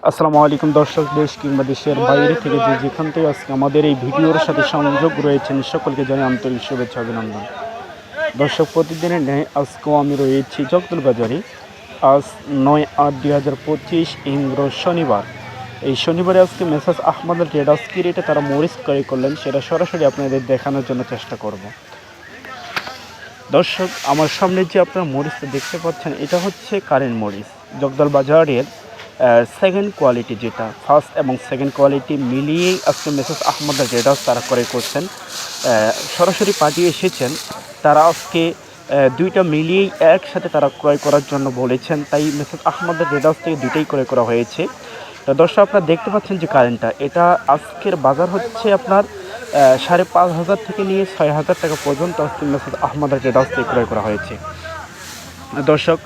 আসসালামু আলাইকুম দর্শক, দেশ কিংবা দেশের বাইরে থেকে যে যেখান থেকে আজকে আমাদের এই ভিডিওর সাথে সংযোগ রয়েছেন সকলকে জানাই আন্তরিক শুভেচ্ছা অভিনন্দন। দর্শক, প্রতিদিনের ন্যায় আজকেও আমি রয়েছি জগদল বাজারে। আজ 9/8/2025 ইংর শনিবার। এই শনিবারে আজকে মেসাজ আহমদ ট্রেডার্স কি রেটে তারা মরিচ ক্রয় করলেন সেটা সরাসরি আপনাদের দেখানোর জন্য চেষ্টা করব। দর্শক, আমার সামনে যে আপনারা মরিচটা দেখতে পাচ্ছেন এটা হচ্ছে কারেন্ট মরিচ। জগদল বাজারের সেকেন্ড কোয়ালিটি, যেটা ফার্স্ট এবং সেকেন্ড কোয়ালিটি মিলিয়েই আজকে মেসাজ আহমদ ট্রেডার্স তারা ক্রয় করছেন। সরাসরি পাঠিয়ে এসেছেন। তারা আজকে দুইটা মিলিয়েই একসাথে তারা ক্রয় করার জন্য বলেছেন, তাই মেসাজ আহমদ ট্রেডার্স থেকে দুইটাই ক্রয় করা হয়েছে। তো দর্শক, আপনারা দেখতে পাচ্ছেন যে কারেন্টটা, এটা আজকের বাজার হচ্ছে আপনার 5,500 থেকে নিয়ে 6,000 টাকা পর্যন্ত আজকে মেসাজ আহমদ ট্রেডার্স থেকে ক্রয় করা হয়েছে। দর্শক,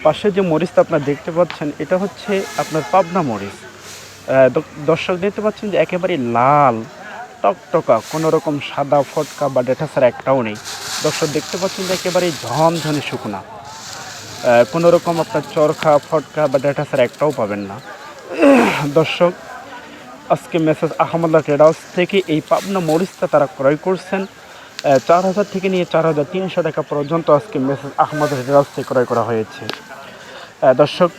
পাশে যে মরিচটা আপনারা দেখতে পাচ্ছেন এটা হচ্ছে আপনার পাবনা মরিচ। দর্শক দেখতে পাচ্ছেন যে একেবারে লাল টকটকা, কোনো রকম সাদা ফটকা বা ডেটা ছাড়া একটাও নেই। দর্শক দেখতে পাচ্ছেন যে একেবারে ঝনঝনে শুকনা, কোনো রকম আপনার চরখা ফটকা বা ডেটা ছাড়া একটাও পাবেন না। দর্শক, আজকে মেসাজ আহমদ ট্রেডার্স থেকে এই পাবনা মরিচটা তারা ক্রয় করছেন 4,000 থেকে নিয়ে 4,300 টাকা পর্যন্ত আজকে মেসাজ আহমদ ট্রেডার্স থেকে ক্রয় করা হয়েছে। দর্শক,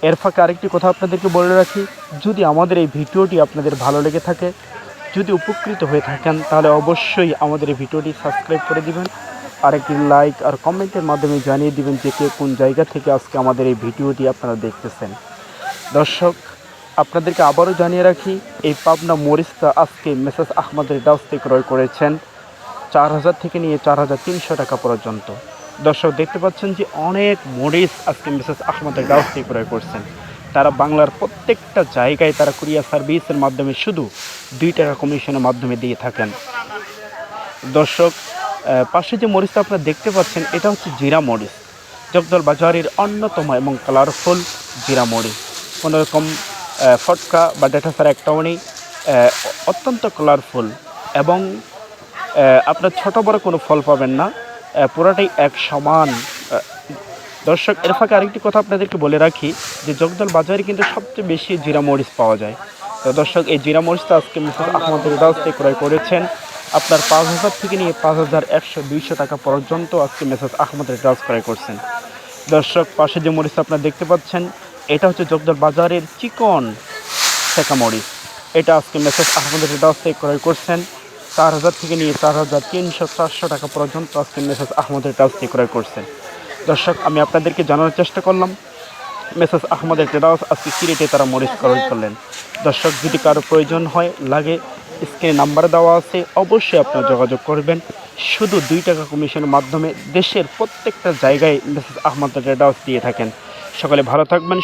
এর ফাঁকে আরেকটি কথা আপনাদেরকে বলে রাখি, যদি আমাদের এই ভিডিওটি আপনাদের ভালো লেগে থাকে, যদি উপকৃত হয়ে থাকেন, তাহলে অবশ্যই আমাদের এই ভিডিওটি সাবস্ক্রাইব করে দিবেন আর একটি লাইক আর কমেন্টের মাধ্যমে জানিয়ে দিবেন যে কে কোন জায়গা থেকে আজকে আমাদের এই ভিডিওটি আপনারা দেখতেছেন। দর্শক, আপনাদেরকে আবারও জানিয়ে রাখি, এই পাবনা মরিচটা আজকে মেসাজ আহমদ ট্রেডার্স থেকে ক্রয় করেছেন 4,000 থেকে নিয়ে 4,300 টাকা পর্যন্ত। দর্শক দেখতে পাচ্ছেন যে অনেক মরিচ আজকে মেসাজ আহমদ ট্রেডার্স থেকে ক্রয় করছেন। তারা বাংলার প্রত্যেকটা জায়গায় তারা কুরিয়ার সার্ভিসের মাধ্যমে শুধু 2 টাকা কমিশনের মাধ্যমে দিয়ে থাকেন। দর্শক, পাশে যে মরিচটা আপনারা দেখতে পাচ্ছেন এটা হচ্ছে জিরা মরিচ। জগদল বাজারের অন্যতম এবং কালারফুল জিরা মরিচ, কোনো রকম ফটকা বা ডেটা ছাড়া একটাও নেই, অত্যন্ত কালারফুল এবং আপনার ছোট বড় কোনো ফল পাবেন না, পুরাটাই এক সমান। দর্শক, এর ফাঁকে আরেকটি কথা আপনাদেরকে বলে রাখি যে জগদল বাজারে কিন্তু সবচেয়ে বেশি জিরা মরিচ পাওয়া যায়। তো দর্শক, এই জিরা মরিচটা আজকে মেসাজ আহমদ ট্রেডার্স থেকে ক্রয় করেছেন আপনার 5,000 থেকে নিয়ে 5,100-200 টাকা পর্যন্ত আজকে মেসাজ আহমদ ট্রেডার্স ক্রয় করছেন। দর্শক, পাশে যে মরিচটা আপনারা দেখতে পাচ্ছেন এটা হচ্ছে জগদল বাজারের চিকন শেখা মরিচ। এটা আজকে মেসাজ আহমদ ট্রেডার্স থেকে ক্রয় করছেন 4,000 থেকে নিয়ে 4,300-400 টাকা পর্যন্ত আজকে মেসাজ আহমদ ট্রেডার্স থেকে ক্রয় করছেন। দর্শক, আমি আপনাদেরকে জানানোর চেষ্টা করলাম মেসাজ আহমদ ট্রেডার্স আজকে কী রেটে তারা মরিচ ক্রয় করলেন। দর্শক, যদি কারো প্রয়োজন হয় লাগে, স্ক্রিনে নাম্বার দেওয়া আছে, অবশ্যই আপনারা যোগাযোগ করবেন। শুধু 2 টাকা কমিশনের মাধ্যমে দেশের প্রত্যেকটা জায়গায় মেসাজ আহমদ ট্রেডার্স দিয়ে থাকেন। সকলে ভালো থাকবেন।